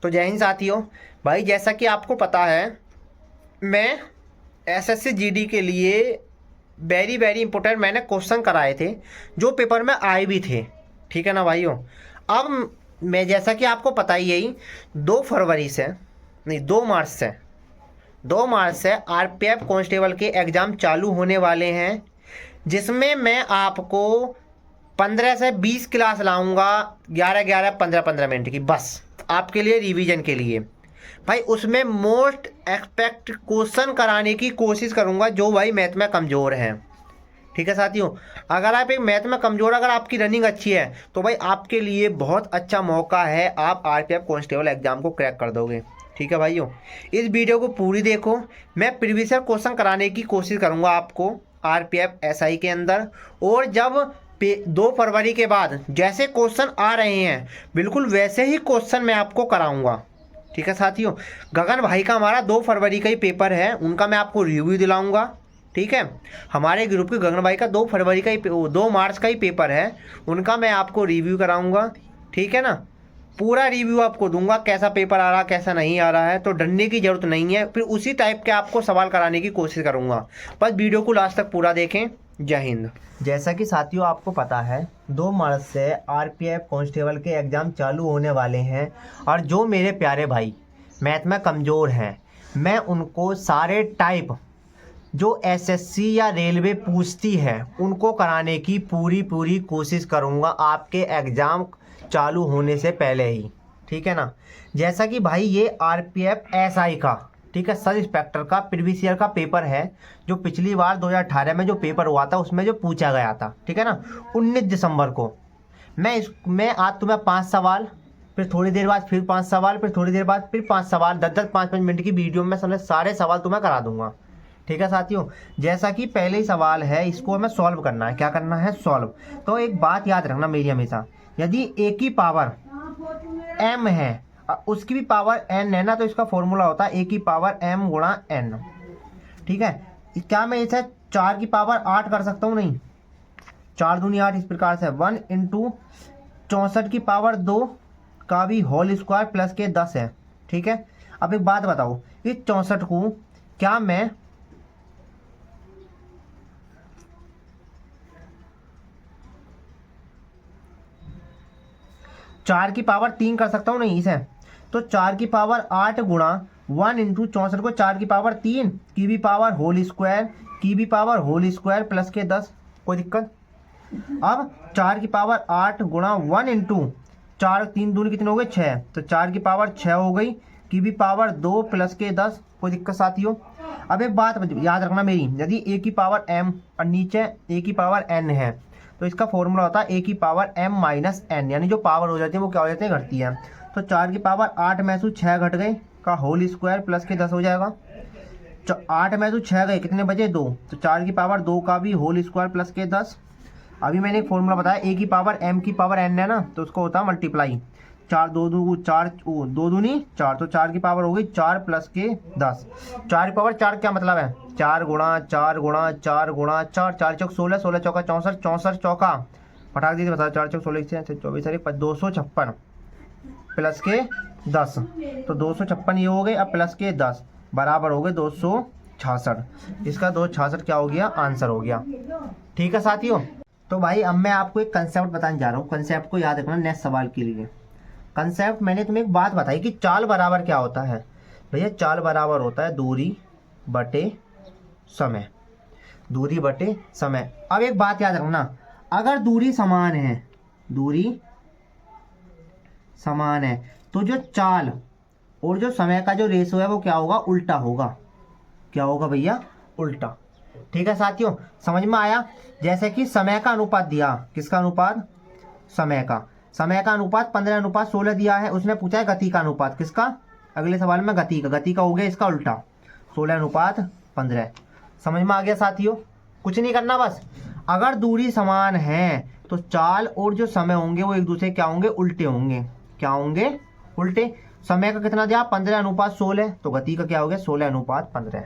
तो जय हिंद साथियों। भाई जैसा कि आपको पता है, मैं एसएससी जीडी के लिए वेरी वेरी इंपॉर्टेंट मैंने क्वेश्चन कराए थे जो पेपर में आए भी थे। ठीक है ना भाइयों। अब मैं जैसा कि आपको पता ही है, 2 फरवरी से नहीं 2 मार्च से आरपीएफ कांस्टेबल के एग्ज़ाम चालू होने वाले हैं, जिसमें मैं आपको 15 से 20 क्लास लाऊंगा, 11-11, 15-15 मिनट की, बस आपके लिए रिवीजन के लिए। भाई उसमें मोस्ट एक्सपेक्ट क्वेश्चन कराने की कोशिश करूंगा जो भाई मैथ में कमज़ोर हैं। ठीक है साथियों, अगर आप एक मैथ में कमज़ोर, अगर आपकी रनिंग अच्छी है तो भाई आपके लिए बहुत अच्छा मौका है, आप आरपीएफ कांस्टेबल एग्जाम को क्रैक कर दोगे। ठीक है भाइयों, इस वीडियो को पूरी देखो। मैं प्रीवियस ईयर क्वेश्चन कराने की कोशिश करूंगा आपको आरपीएफ एसआई के अंदर, और जब 2 फरवरी के बाद जैसे क्वेश्चन आ रहे हैं बिल्कुल वैसे ही क्वेश्चन मैं आपको कराऊंगा। ठीक है साथियों, गगन भाई का हमारा 2 फरवरी का ही पेपर है, उनका मैं आपको रिव्यू दिलाऊंगा। ठीक है, हमारे ग्रुप के गगन भाई का 2 फरवरी का ही 2 मार्च का ही पेपर है, उनका मैं आपको रिव्यू कराऊंगा। ठीक है ना, पूरा रिव्यू आपको दूंगा, कैसा पेपर आ रहा कैसा नहीं आ रहा है, तो डरने की जरूरत नहीं है, फिर उसी टाइप के आपको सवाल कराने की कोशिश करूंगा। बस वीडियो को लास्ट तक पूरा देखें। जय हिंद। जैसा कि साथियों आपको पता है, 2 मार्च से आरपीएफ कांस्टेबल के एग्ज़ाम चालू होने वाले हैं, और जो मेरे प्यारे भाई मैथ में कमज़ोर हैं, मैं उनको सारे टाइप जो एसएससी या रेलवे पूछती है उनको कराने की पूरी कोशिश करूंगा आपके एग्ज़ाम चालू होने से पहले ही। ठीक है ना, जैसा कि भाई ये आरपीएफ एसआई का, ठीक है, सब इंस्पेक्टर का प्रीवियस ईयर का पेपर है, जो पिछली बार 2018 में जो पेपर हुआ था उसमें जो पूछा गया था। ठीक है ना, 19 दिसंबर को। मैं आज तुम्हें 5 सवाल, फिर थोड़ी देर बाद फिर 5 सवाल, फिर थोड़ी देर बाद फिर 5 सवाल, 10-10, 5-5 मिनट की वीडियो में समझ सारे सवाल तुम्हें करा दूंगा। ठीक है साथियों, जैसा कि पहले ही सवाल है, इसको हमें सॉल्व करना है। क्या करना है? सॉल्व। तो एक बात याद रखना मेरी हमेशा, यदि ए की पावर m है, उसकी भी पावर n है ना, तो इसका फॉर्मूला होता है a की पावर m गुणा n। ठीक है, क्या मैं इसे 4 की पावर 8 कर सकता हूँ? नहीं, 4 दूनी 8 इस प्रकार से 1 इंटू 64 की पावर 2 का भी होल स्क्वायर प्लस के 10 है। ठीक है, अब एक बात बताओ, इस 64 को क्या मैं 4 की पावर 3 कर सकता हूँ? नहीं इसे, तो 4 की पावर 8 गुणा 1 इंटू 64 को 4 की पावर 3 की भी पावर होल स्क्वायर प्लस के 10। कोई दिक्कत? अब 4 की पावर 8 गुणा 1 इंटू 4, 3 दूनी कितने हो गए? 6, तो 4 की पावर 6 हो गई, की भी पावर 2 प्लस के 10। कोई दिक्कत साथियों? अब एक बात याद रखना मेरी, यदि a की पावर m और नीचे a की पावर n है, तो इसका फॉर्मूला होता है a की पावर m माइनस n, यानी जो पावर हो जाती है वो क्या हो जाती है? घटती है। तो 4 की पावर 8 में से 6 घट गए का होल स्क्वायर प्लस के 10 हो जाएगा। 8 में से 6 गए, कितने बचे? 2, तो 4 की पावर 2 का भी होल स्क्वायर प्लस के 10। अभी मैंने एक फॉर्मूला बताया, a की पावर m की पावर n है ना, तो उसको होता है मल्टीप्लाई। 4 2 4 2 दूनी 4, तो 4 की पावर हो गई 4 प्लस के 10। 4 की पावर 4 क्या मतलब है? 4 गुणा 4 गुणा 4 गुणा 4, 4 चौक 16, 16 चौका 64, 64 चौका फटाक दीजिए, बता 4 चौक 16 से 24 256 प्लस के 10, तो 256 ये हो गए। अब प्लस के 10 बराबर हो गए 266। इसका 266 क्या हो गया? आंसर हो गया। ठीक है साथियों, तो भाई अब मैं आपको एक कंसेप्ट बताने जा रहा हूँ, कंसेप्ट को याद रखना नेक्स्ट सवाल के लिए। कंसेप्ट मैंने तुम्हें एक बात बताई कि चाल बराबर क्या होता है। भैया चाल बराबर होता है दूरी बटे समय, दूरी बटे समय। अब एक बात याद रखना, अगर दूरी समान है, दूरी समान है, तो जो चाल और जो समय का जो रेशो है वो क्या होगा? उल्टा होगा। क्या होगा भैया? उल्टा। ठीक है साथियों, समझ में आया? जैसे कि समय का अनुपात दिया, किसका अनुपात? समय का अनुपात 15:16 दिया है, उसने पूछा है गति का अनुपात, किसका? अगले सवाल में गति का हो गया इसका उल्टा, 16:15। समझ में आ गया साथियों? कुछ नहीं करना, बस अगर दूरी समान है तो चाल और जो समय होंगे वो एक दूसरे क्या होंगे? उल्टे होंगे। क्या होंगे? उल्टे। समय का कितना दिया? 15:16, तो गति का क्या हो गया? 16:15।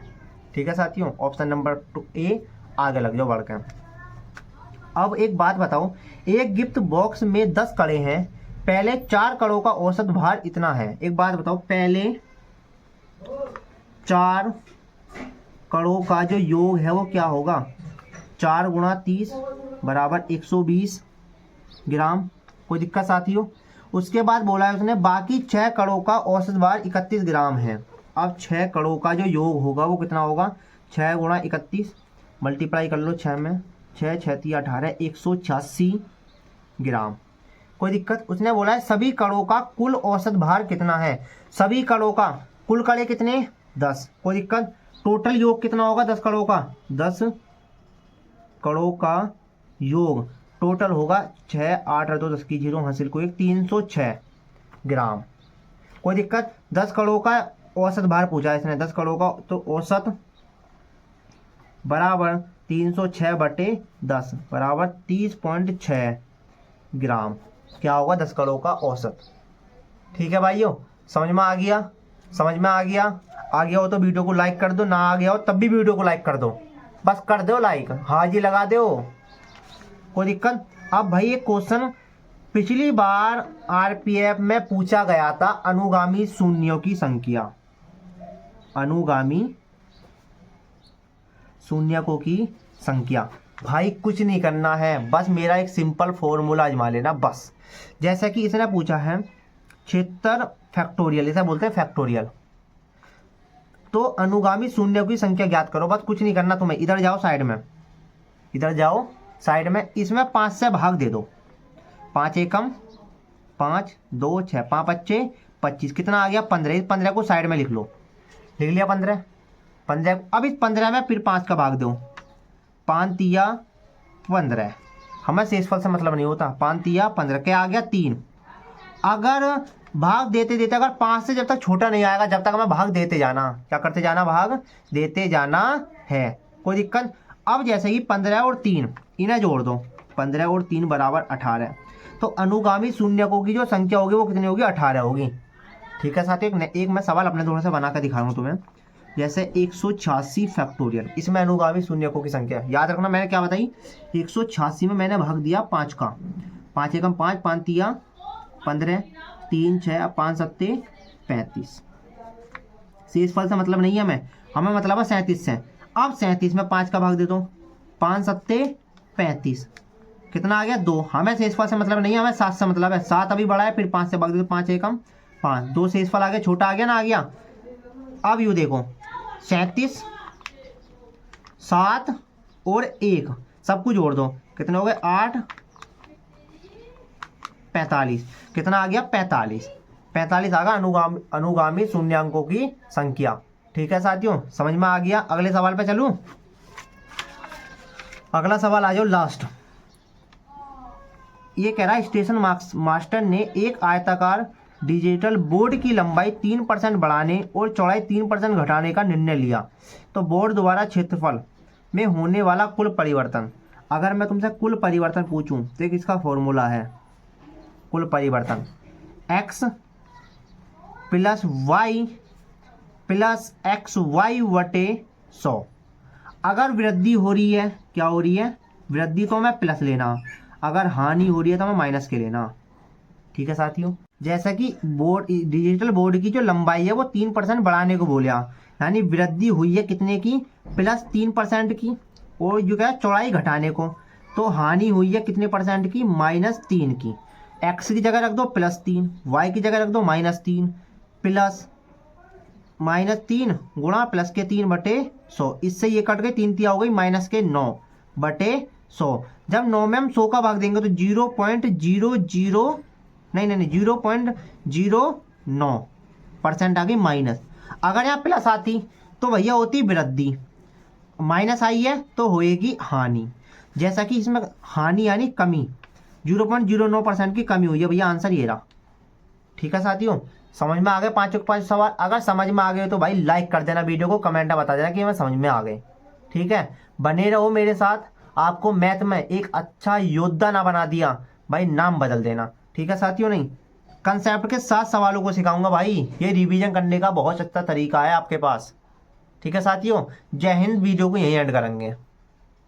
ठीक है साथियों, ऑप्शन नंबर ए आगे लग जाओ बढ़कर। अब एक बात बताओ, एक गिफ्ट बॉक्स में 10 कड़े हैं, पहले 4 कणों का औसत भार इतना है। एक बात बताओ, पहले 4 कणों का जो योग है वो क्या होगा? 4 गुणा 30 बराबर 120 ग्राम। कोई दिक्कत साथियों? उसके बाद बोला है उसने बाकी 6 कणों का औसत भार 31 ग्राम है। अब 6 कणों का जो योग होगा वो कितना होगा? 6 गुणा 31 मल्टीप्लाई कर लो 6 में, 6 6 18 186 ग्राम। कोई दिक्कत? उसने बोला है सभी कणों का कुल औसत भार कितना है? सभी कणों का कुल कड़े कितने? 10। कोई दिक्कत? टोटल योग कितना होगा 10 कणों का? 10 कणों का योग टोटल होगा 6 8 2 10 की 0 हासिल को 1 306 ग्राम। कोई दिक्कत? 10 कणों का औसत भार पूछा है इसने, 10 कणों का, तो औसत बराबर 306 बटे 10 बराबर 30.6 ग्राम। क्या होगा? 10 कणों का औसत। ठीक है भाइयों, समझ में आ गया? समझ में आ गया? आ गया हो तो वीडियो को लाइक कर दो, ना आ गया हो तब भी वीडियो को लाइक कर दो, बस कर दो लाइक, हाँ जी लगा दो। कोई दिक्कत? अब भाई ये क्वेश्चन पिछली बार आरपीएफ में पूछा गया था, अनुगामी शून्यों की संख्या, अनुगामी शून्यकों की संख्या। भाई कुछ नहीं करना है, बस मेरा एक सिंपल फॉर्मूला आजमा लेना बस। जैसे कि इसने पूछा है 76 फैक्टोरियल, इसे बोलते हैं फैक्टोरियल। तो अनुगामी शून्य की संख्या ज्ञात करो, बस कुछ नहीं करना तुम्हें। इधर जाओ साइड में, इधर जाओ साइड में, इसमें 5 से भाग दे दो। 5 एकम 5 2 6 5 5 25 कितना आ गया? 15। 15 को साइड में लिख लो, लिख लिया 15। 15 अब इस 15 में फिर 5 का भाग दो, 5 तिया 15। हमें शेषफल से मतलब नहीं होता, 5 तिया 15 क्या आ गया? 3। अगर भाग देते देते अगर 5 से जब तक छोटा नहीं आएगा, जब तक हमें भाग देते जाना, क्या करते जाना? भाग देते जाना है। कोई दिक्कत? अब जैसे ही 15 और 3 इन्हें जोड़ दो, 15 और 3 बराबर 18। तो अनुगामी शून्यकों की जो संख्या होगी वो कितनी होगी? 18 होगी। ठीक है साथियों, एक मैं सवाल अपने थोड़ा सा बना कर दिखा रहा हूँ तुम्हें। जैसे 186 फैक्टोरियल, इसमें अनुगामी शून्यकों की संख्या याद रखना, मैंने क्या बताई? 186 में मैंने भाग दिया 5 का, 5 एकम 5 5 तिया 15 3 6 5 7 35। शेषफल से मतलब नहीं है हमें मतलब है 37 से। अब 37 में 5 का भाग दे दो, 5 7 35 कितना आ गया? 2। हमें शेषफल से मतलब नहीं है, हमें 7 से मतलब है। 7 अभी बड़ा है, फिर 5 से भाग दे दो, 5 एकम 5 2 शेषफल आ गया, छोटा आ गया ना? आ गया। अब यू देखो 37 7 और 1 सबको जोड़ दो, कितने हो गए? 8 45 कितना आ गया? 45। 45 आ गया अनुगामी शून्यांकों की संख्या। ठीक है साथियों, समझ में आ गया? अगले सवाल पे चलूं? अगला सवाल आ जाओ लास्ट। ये कह रहा है स्टेशन मास्टर ने एक आयताकार डिजिटल बोर्ड की लंबाई 3% बढ़ाने और चौड़ाई 3% घटाने का निर्णय लिया, तो बोर्ड द्वारा क्षेत्रफल में होने वाला कुल परिवर्तन। अगर मैं तुमसे कुल परिवर्तन पूछूं तो एक इसका फॉर्मूला है, कुल परिवर्तन x प्लस वाई प्लस एक्स वाई बटे 100। अगर वृद्धि हो रही है, क्या हो रही है? वृद्धि तो हमें प्लस लेना, अगर हानि हो रही है तो हमें माइनस के लेना। ठीक है साथियों, जैसा कि बोर्ड डिजिटल बोर्ड की जो लंबाई है वो 3% बढ़ाने को बोला, यानी वृद्धि हुई है कितने की? प्लस 3% की। और जो क्या है चौड़ाई घटाने को, तो हानि हुई है कितने परसेंट की? -3 की। एक्स की जगह रख दो +3, वाई की जगह रख दो -3, प्लस -3 गुणा प्लस के 3 बटे 100। इससे ये कट गई, 3 तिया हो गई -9 बटे 100। जब 9 में हम 100 का भाग देंगे तो 0.09% आ गई माइनस। अगर यहाँ प्लस आती तो भैया होती वृद्धि, माइनस आई है तो होएगी हानि। जैसा कि इसमें हानि यानी कमी, 0.09% की कमी हुई है भैया, आंसर ये रहा। ठीक है साथियों, समझ में आ गए 5 के 5 सवाल? अगर समझ में आ गए तो भाई लाइक कर देना वीडियो को, कमेंट में बता देना कि मैं समझ में आ गए। ठीक है, बने रहो मेरे साथ। आपको मैथ में एक अच्छा योद्धा ना बना दिया भाई, नाम बदल देना। ठीक है साथियों, नहीं कंसेप्ट के साथ सवालों को सिखाऊंगा भाई, ये रिवीजन करने का बहुत अच्छा तरीका है आपके पास। ठीक है साथियों, जय हिंद। वीडियो को यहीं एंड करेंगे।